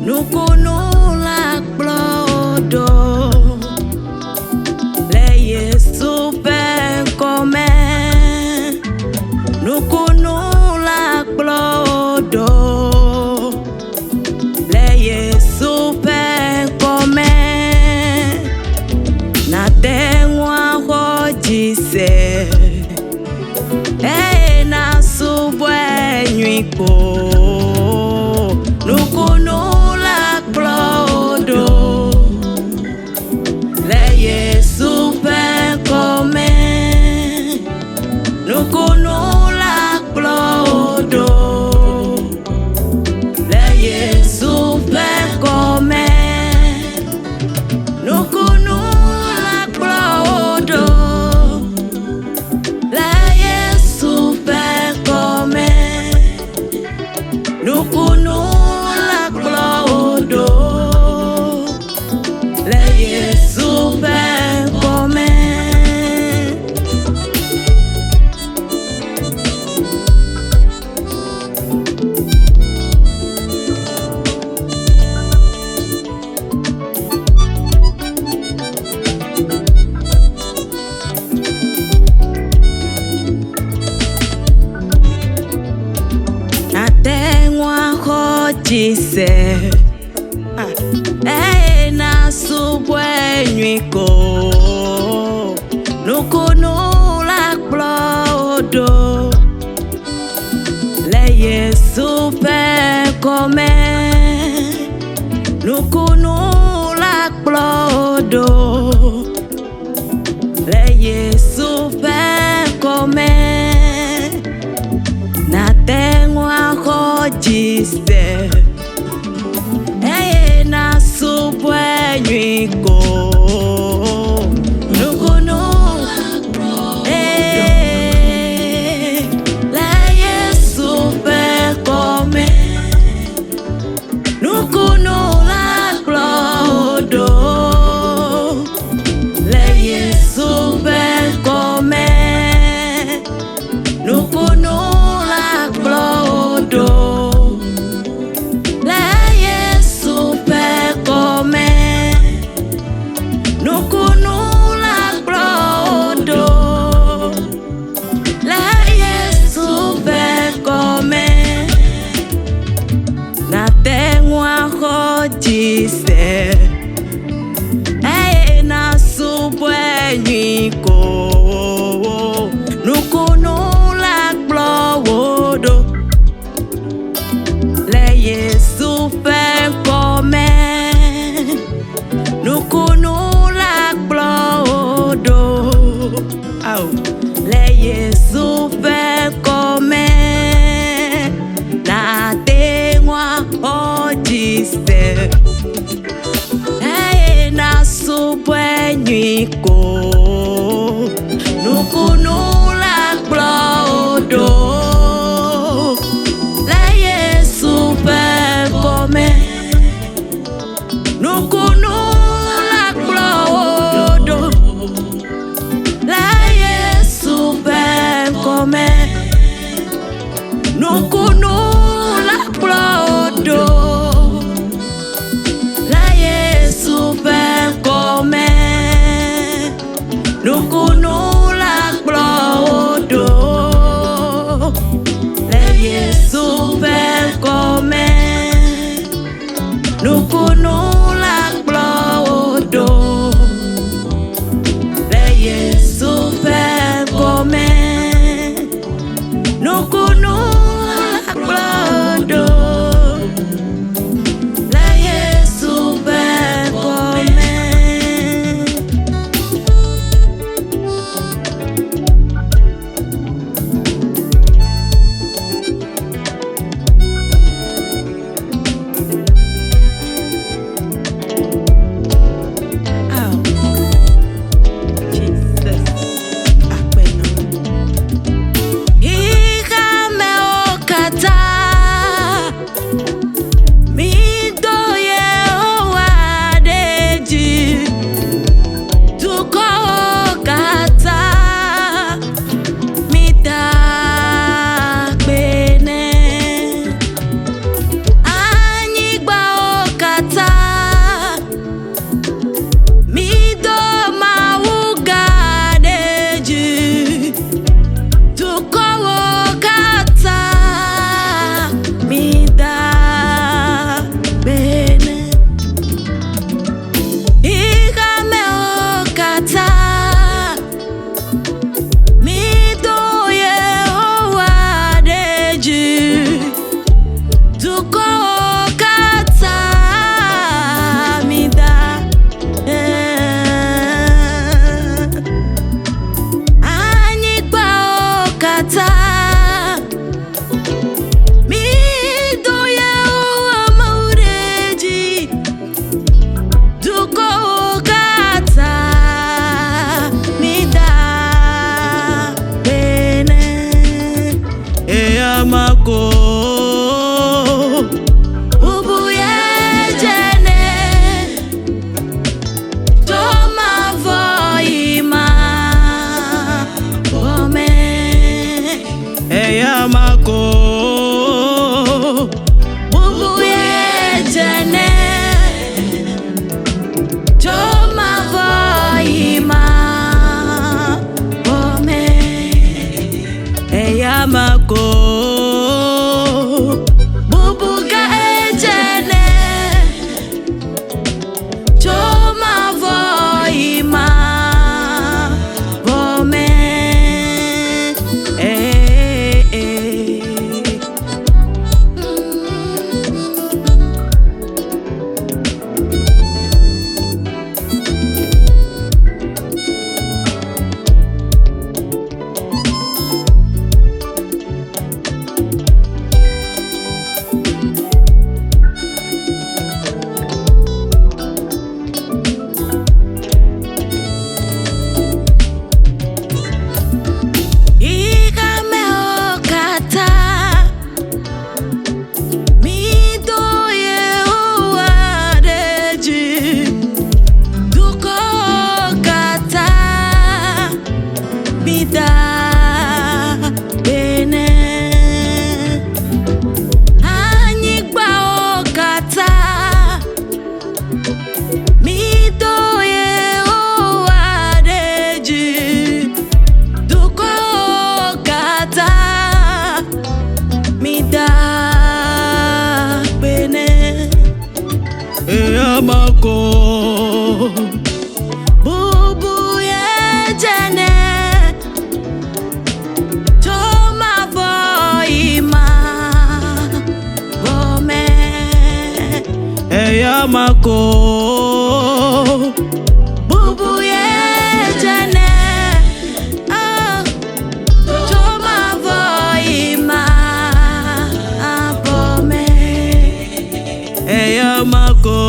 Nukunula Blodo Le Yesu Ben Come Nukunula Blodo Le Yesu Ben Come Na Tengwa Hojise Na Subwe Nyiko Nukunula Blodo Le Yesu Ben Come Nukunula Blodo Le Yesu Ben Come Nukunula Blodo Le Yesu Ben Come Nukunula Blodo Le Yesu Ben Come Na Tengwa Hojise Na Subwe Nyiko Nukunula Blodo Le Yesu Ben Come Nukunula Blodo Le Yesu Ben Come Na Tengwa Hojise Na Subwe Nyiko Nukunula Le Yesu Ben Come Nukunula Blodo Le Yesu Ben Come Nukunula Blodo Le Yesu Ben Come Nukunula Blodo Le Yesu Ben Come Na Tengwa Hojise Na Subwe Nyiko Nukunula Blodo Le Yesu Ben Come Nukunula Blodo Le Yesu Ben Come Na Tengwa Hojise Na Subwe Nyiko Nukunula Blodo Le Yesu Ben Come Nukunula Blodo Le Yesu Ben Come Nukunula Blodo Le Yesu Ben Come Nukunula Blodo Le Yesu Ben Come Nukunula Blodo Le Yesu Ben Come Nukunula Blodo Le Yesu Ben Come jene Joma voima Bome Eyamako Bubuga ejene Joma voima Bome Eyamako Bubu yejene Joma voima Bome Eyamako Bubu yejene Joma voima Bome Eyamako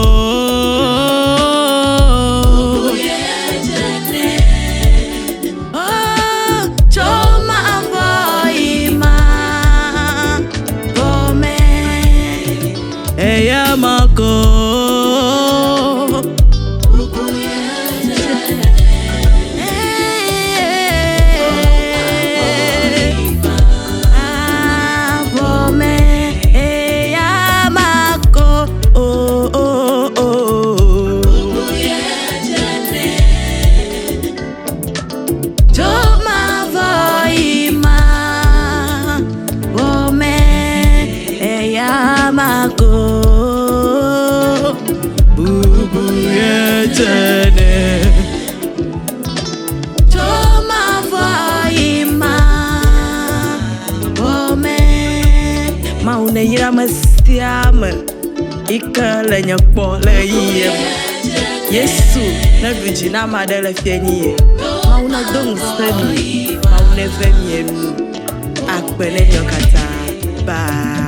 Eyamako Bome Eyamako Joma voima Bome Eyamako Bubu yejene Joma voima Bome Maune yiramasiame Ikale nyakpo le yiem Yesu na vijina madele fienye Mauna dong seni Maune vemye Akbele nyokata Bye